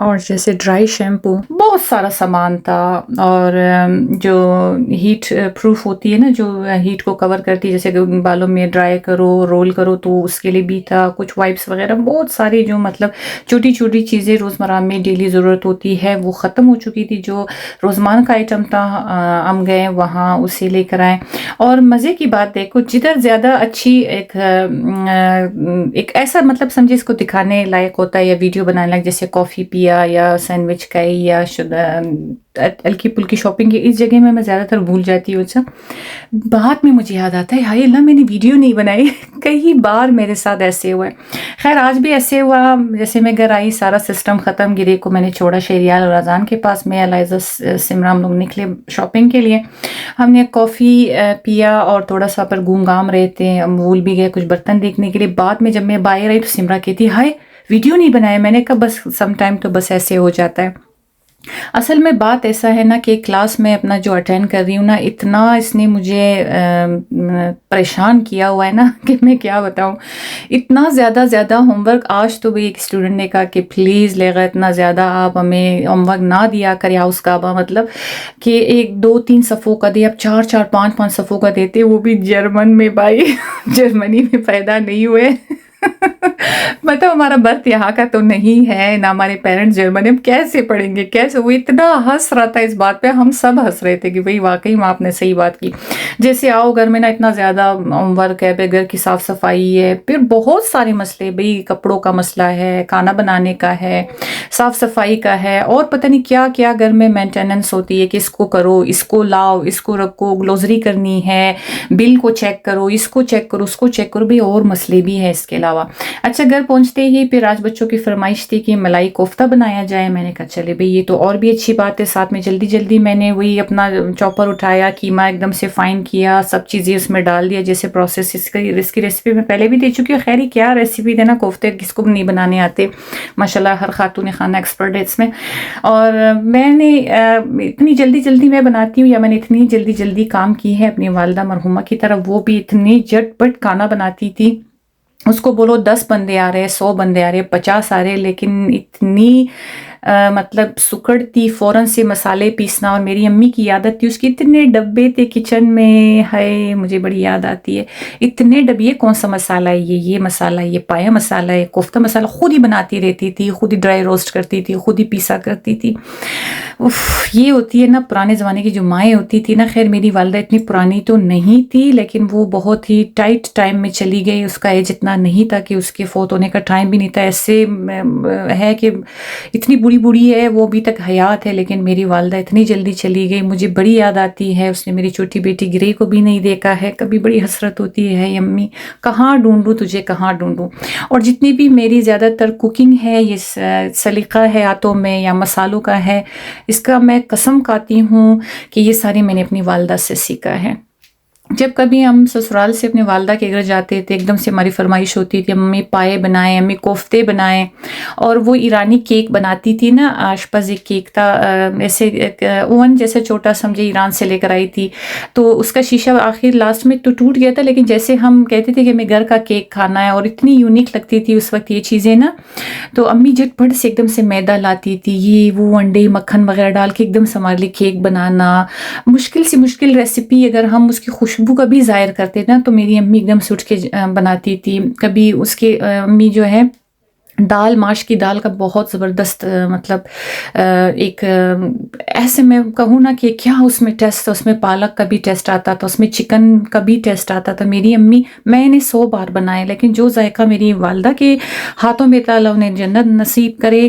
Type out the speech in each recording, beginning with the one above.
اور جیسے dry shampoo, بہت سارا سامان تھا. اور جو ہیٹ پروف ہوتی ہے نا، جو ہیٹ کو کور کرتی ہے، جیسے کہ بالوں میں ڈرائی کرو، رول کرو، تو اس کے لیے بھی تھا. کچھ وائپس وغیرہ، بہت ساری جو مطلب چھوٹی چھوٹی چیزیں روزمرہ میں ڈیلی ضرورت ہوتی ہے وہ ختم ہو چکی تھی. جو روزمرہ کا آئٹم تھا ہم گئے وہاں اسے لے کر آئے. اور مزے کی بات دیکھو، جدھر زیادہ اچھی ایک ایسا مطلب سمجھے اس کو دکھانے لائق ہوتا ہے یا ویڈیو بنانے لائق، جیسے کافی پیا یا سینڈوچ کھائی یا ہلکی پھلکی شاپنگ کی، اس جگہ میں زیادہ تر بھول جاتی ہوں. اچھا، بعد میں مجھے یاد آتا ہے ہائے اللہ میں نے ویڈیو نہیں بنائی. کئی بار میرے ساتھ ایسے ہوا ہے. خیر آج بھی ایسے ہوا. جیسے میں گھر آئی، سارا سسٹم ختم، گرے کو میں نے چھوڑا شیریال اور اذان کے پاس. میں الائزہ سمران لوگ نکلے شاپنگ کے لیے. ہم نے کافی پیا اور تھوڑا سا پر گھوم رہے تھے. ہم بھول بھی گئے کچھ برتن دیکھنے کے لیے. بعد میں جب میں باہر آئی تو سمرا کہتی ہائے ویڈیو نہیں بنایا. میں نے کہا بس سم ٹائم تو بس ایسے ہو جاتا ہے. اصل میں بات ایسا ہے نا کہ کلاس میں اپنا جو اٹینڈ کر رہی ہوں نا، اتنا اس نے مجھے پریشان کیا ہوا ہے نا کہ میں کیا بتاؤں. اتنا زیادہ ہوم ورک. آج تو بھی ایک اسٹوڈنٹ نے کہا کہ پلیز لیغا اتنا زیادہ آپ ہمیں ہوم ورک نہ دیا کرے. اس کا مطلب کہ 1-2-3 صفحوں کا دے، اب 4-4 5-5 صفحوں کا دیتے، وہ بھی جرمن میں. بھائی جرمنی میں پیدا نہیں ہوئے. مطلب ہمارا برتھ یہاں کا تو نہیں ہے، نہ ہمارے پیرنٹس جرمن. ہم کیسے پڑھیں گے کیسے؟ وہ اتنا ہنس رہا تھا اس بات پہ، ہم سب ہنس رہے تھے کہ بھئی واقعی ماں آپ نے صحیح بات کی. جیسے آؤ گھر میں نا اتنا زیادہ ہوم ورک ہے، گھر کی صاف صفائی ہے، پھر بہت سارے مسئلے. بھئی کپڑوں کا مسئلہ ہے، کھانا بنانے کا ہے، صاف صفائی کا ہے، اور پتہ نہیں کیا کیا گھر میں مینٹیننس ہوتی ہے کہ اس کو کرو، اس کو لاؤ، اس کو رکھو، گلوزری کرنی ہے، بل کو چیک کرو، اس کو چیک کرو، اس کو چیک کرو. بھی اور مسئلے بھی ہیں اس کے علاوہ. اچھا گھر پہنچتے ہی پھر آج بچوں کی فرمائش تھی کہ ملائی کوفتہ بنایا جائے. میں نے کہا چلے بھئی یہ تو اور بھی اچھی بات ہے. ساتھ میں جلدی میں نے وہی اپنا چاپر اٹھایا، قیمہ ایک دم سے فائن کیا، سب چیزیں اس میں ڈال دیا. جیسے پروسیس اس کی ریسیپی میں پہلے بھی دے چکی ہوں. خیر ہی کیا ریسیپی دینا، کوفتے کس کو نہیں بنانے آتے، ماشاءاللہ ہر خاتون خانہ ایکسپرٹ ہے اس میں. اور میں نے اتنی جلدی میں بناتی ہوں، یا میں نے اتنی جلدی کام کی ہے اپنی والدہ مرحومہ کی طرف. وہ بھی اتنی جٹ پٹ کھانا بناتی تھی. اس کو بولو 10 بندے آ رہے، 100 بندے آ رہے، 50 آ رہے، لیکن اتنی مطلب سکڑتی فوراً سے مسالے پیسنا. اور میری امی کی عادت تھی، اس کی اتنے ڈبے تھے کچن میں. ہائے مجھے بڑی یاد آتی ہے، اتنے ڈبے. یہ کون سا مسالہ ہے، یہ مسالہ ہے، یہ پایا مسالہ ہے، کوفتہ مسالہ. خود ہی بناتی رہتی تھی، خود ہی ڈرائی روسٹ کرتی تھی، خود ہی پیسا کرتی تھی. یہ ہوتی ہے نا پرانے زمانے کی جو مائیں ہوتی تھی نا. خیر میری والدہ اتنی پرانی تو نہیں تھی، لیکن وہ بہت ہی ٹائٹ ٹائم میں چلی گئی. اس کا ایج اتنا نہیں تھا کہ اس کے فوت ہونے کا ٹائم بھی نہیں تھا. ایسے ہے کہ اتنی بوڑھی ہے، وہ ابھی تک حیات ہے، لیکن میری والدہ اتنی جلدی چلی گئی. مجھے بڑی یاد آتی ہے. اس نے میری چھوٹی بیٹی گرے کو بھی نہیں دیکھا ہے کبھی. بڑی حسرت ہوتی ہے امی کہاں ڈھونڈوں تجھے، کہاں ڈھونڈوں. اور جتنی بھی میری زیادہ تر کوکنگ ہے، یہ سلیقہ ہے ہاتھوں میں یا مسالوں کا ہے، اس کا میں قسم کھاتی ہوں کہ یہ ساری میں نے اپنی والدہ سے سیکھا ہے. جب کبھی ہم سسرال سے اپنے والدہ کے گھر جاتے تھے، ایک دم سے ہماری فرمائش ہوتی تھی امی پائے بنائیں، امی کوفتے بنائیں. اور وہ ایرانی کیک بناتی تھی نا. آشپز ایک کیک تھا، ایسے اوون جیسے چھوٹا سمجھے، ایران سے لے کر آئی تھی. تو اس کا شیشہ آخر لاسٹ میں تو ٹوٹ گیا تھا، لیکن جیسے ہم کہتے تھے کہ ہمیں گھر کا کیک کھانا ہے، اور اتنی یونیک لگتی تھی اس وقت یہ چیزیں نا. تو امی جھٹ پٹ سے ایک دم سے میدا لاتی تھی، یہ وہ انڈے مکھن وغیرہ ڈال کے ایک دم سے ہمارے لیے کیک بنانا. مشکل سے مشکل ریسیپی اگر ہم اس کی خوشبو کا بھی ظاہر کرتے نا تو میری امی ایک دم سے اٹھ کے بناتی تھی. کبھی اس کے امی جو ہے دال، ماش کی دال کا بہت زبردست مطلب ایک ایسے میں کہوں نا کہ کیا اس میں ٹیسٹ، اس میں پالک کا بھی ٹیسٹ آتا تھا، اس میں چکن کا بھی ٹیسٹ آتا تھا. میری امی، میں نے 100 بار بنائے، لیکن جو ذائقہ میری والدہ کے ہاتھوں میں تھا، اللہ انہیں جنت نصیب کرے،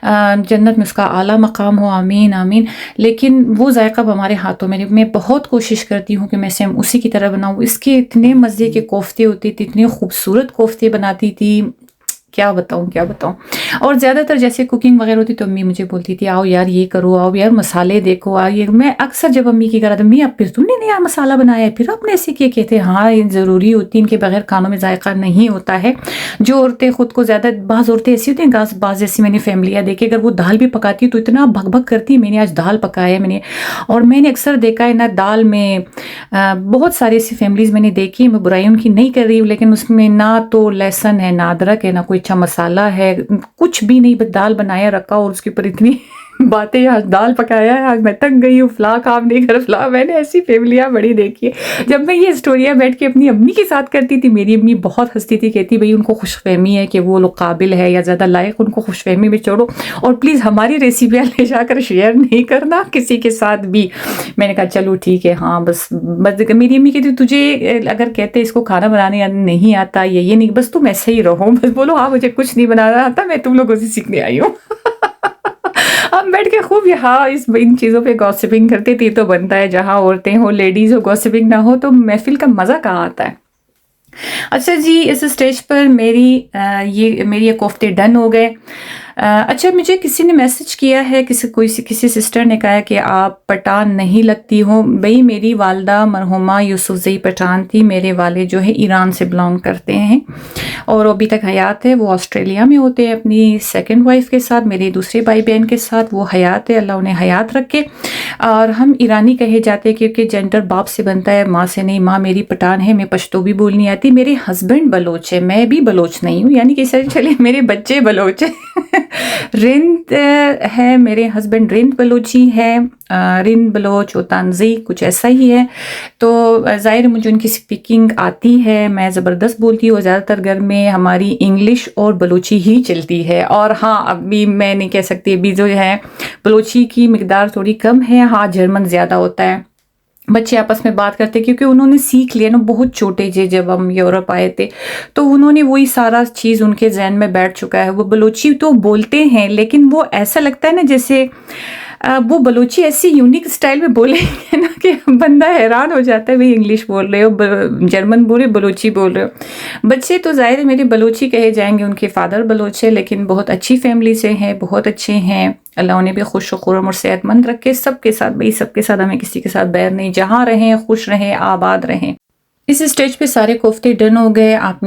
جنت میں اس کا اعلیٰ مقام ہو، آمین آمین. لیکن وہ ذائقہ اب ہمارے ہاتھوں میں بہت کوشش کرتی ہوں کہ میں سیم اسی کی طرح بناؤں. اس کے اتنے مزے کے کوفتے ہوتے تھے، اتنے خوبصورت کوفتے بناتی تھی، کیا بتاؤں. اور زیادہ تر جیسے کوکنگ وغیرہ ہوتی تو امی مجھے بولتی تھی آؤ یار یہ کرو، آؤ یار مسالے دیکھو، آؤ یہ. میں اکثر جب امی کی گھر آتی، امی اب پھر تم نے نیا مسالہ بنایا ہے، پھر آپ نے ایسے کیا کہتے ہیں. ہاں یہ ضروری ہوتی، ان کے بغیر کھانوں میں ذائقہ نہیں ہوتا ہے. جو عورتیں خود کو زیادہ، بعض عورتیں ایسی ہوتی ہیں، بعض ایسی میں نے فیملیاں دیکھیں، اگر وہ دال بھی پکاتی ہے تو اتنا بھگ بھگ کرتی، میں نے آج دال پکایا ہے میں نے. اور میں نے اکثر دیکھا ہے نا دال میں بہت ساری ایسی فیملیز میں نے دیکھی، میں برائی ان کی نہیں کر رہی ہوں، لیکن اس میں نہ تو لہسن ہے، نہ ادرک ہے، نہ کوئی اچھا مسالہ ہے. کچھ بھی نہیں، بس دال بنایا رکھا اور اس کے اوپر اتنی باتیں، آج دال پکایا ہے، آج میں تک گئی ہوں، فلاں کام نہیں کر فلاں. میں نے ایسی فیملیاں بڑی دیکھی ہے. جب میں یہ اسٹوریاں بیٹھ کے اپنی امی کے ساتھ کرتی تھی، میری امی بہت ہنستی تھی، کہتی بھائی ان کو خوش فہمی ہے کہ وہ لوگ قابل ہے یا زیادہ لائق، ان کو خوش فہمی میں چھوڑو، اور پلیز ہماری ریسیپیاں لے جا کر شیئر نہیں کرنا کسی کے ساتھ بھی. میں نے کہا چلو ٹھیک ہے. ہاں بس میری امی کہتی تجھے اگر کہتے اس کو کھانا بنانے نہیں آتا یہ نہیں، بس تم ایسے ہی رہو، بس بولو ہاں مجھے کچھ نہیں بنانا آتا، میں تم لوگوں سے سیکھنے آئی ہوں. ہم بیٹھ کے خوب یہاں ان چیزوں پہ گوسپنگ کرتے تھے. تو بنتا ہے جہاں عورتیں ہو، لیڈیز ہو، گوسپنگ نہ ہو تو محفل کا مزہ کہاں آتا ہے. اچھا جی، اس اسٹیج پر میری یہ کوفتے ڈن ہو گئے. اچھا مجھے کسی نے میسج کیا ہے، کسی سسٹر نے کہا کہ آپ پٹھان نہیں لگتی ہو. بھئی میری والدہ مرحومہ یوسفزئی پٹھان تھی، میرے والد جو ہے ایران سے بلانگ کرتے ہیں اور ابھی تک حیات ہے. وہ آسٹریلیا میں ہوتے ہیں اپنی سیکنڈ وائف کے ساتھ، میرے دوسرے بھائی بہن کے ساتھ. وہ حیات ہے، اللہ انہیں حیات رکھے. اور ہم ایرانی کہے جاتے ہیں کیونکہ جینڈر باپ سے بنتا ہے، ماں سے نہیں. ماں میری پٹھان ہے، میں پشتو بھی بولنی آتی. میرے ہسبینڈ بلوچ ہے، میں بھی بلوچ نہیں ہوں، یعنی کہ چلے میرے بچے بلوچ ہیں. رند ہے میرے ہسبینڈ، رند بلوچی ہے، رند بلوچ و تانزی کچھ ایسا ہی ہے. تو ظاہر مجھے ان کی سپیکنگ آتی ہے، میں زبردست بولتی ہوں. زیادہ تر گھر میں ہماری انگلش اور بلوچی ہی چلتی ہے. اور ہاں ابھی میں نہیں کہہ سکتی، ابھی جو ہے بلوچی کی مقدار تھوڑی کم ہے. ہاں جرمن زیادہ ہوتا ہے، بچے آپس میں بات کرتے کیونکہ انہوں نے سیکھ لیا نا. بہت چھوٹے تھے جب ہم یورپ آئے تھے تو انہوں نے وہی سارا چیز ان کے ذہن میں بیٹھ چکا ہے. وہ بلوچی تو بولتے ہیں لیکن وہ ایسا لگتا ہے نا جیسے وہ بلوچی ایسی یونیک سٹائل میں بولیں گے نا کہ بندہ حیران ہو جاتا ہے. بھئی انگلش بول رہے ہو، جرمن بول رہے ہو، بلوچی بول رہے ہو. بچے تو ظاہر ہے میرے بلوچی کہے جائیں گے، ان کے فادر بلوچ ہے لیکن بہت اچھی فیملی سے ہیں، بہت اچھے ہیں. اللہ انہیں بھی خوش و خرم اور صحت مند رکھے. سب کے ساتھ بھئی، سب کے ساتھ، ہمیں کسی کے ساتھ بیر نہیں. جہاں رہیں خوش رہیں، آباد رہیں. اس اسٹیج پہ سارے کوفتے ڈن ہو گئے. آپ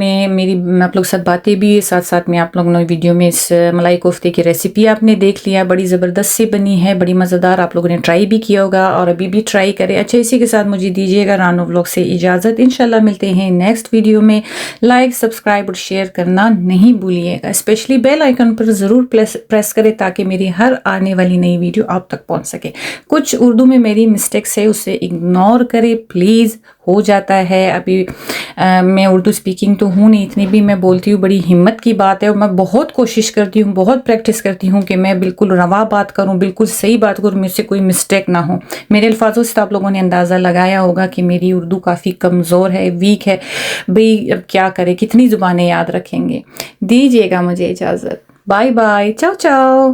لوگ ساتھ باتیں بھی، ساتھ میں آپ لوگوں نے ویڈیو میں اس ملائی کوفتے کی ریسیپی آپ نے دیکھ لیا. بڑی زبردست سی بنی ہے، بڑی مزیدار. آپ لوگوں نے ٹرائی بھی کیا ہوگا اور ابھی بھی ٹرائی کریں. اچھا اسی کے ساتھ مجھے دیجیے گا رانو ولاگ سے اجازت. انشاءاللہ ملتے ہیں نیکسٹ ویڈیو میں. لائک، سبسکرائب اور شیئر کرنا نہیں بھولیے گا. اسپیشلی بیل آئیکن پر ضرور پریس کریں تاکہ میری ہر آنے والی نئی ویڈیو آپ تک پہنچ سکے. کچھ اردو میں میری مسٹیکس ہے، اسے اگنور کریں پلیز. ہو جاتا ہے، ابھی میں اردو اسپیکنگ تو ہوں نہیں، اتنی بھی میں بولتی ہوں بڑی ہمت کی بات ہے. اور میں بہت کوشش کرتی ہوں، بہت پریکٹس کرتی ہوں کہ میں بالکل روا بات کروں، بالکل صحیح بات کروں، مجھ سے کوئی مسٹیک نہ ہو. میرے الفاظوں سے آپ لوگوں نے اندازہ لگایا ہوگا کہ میری اردو کافی کمزور ہے، ویک ہے. بھئی اب کیا کرے، کتنی زبانیں یاد رکھیں گے. دیجیے گا مجھے اجازت. Bye bye, ciao چاؤ.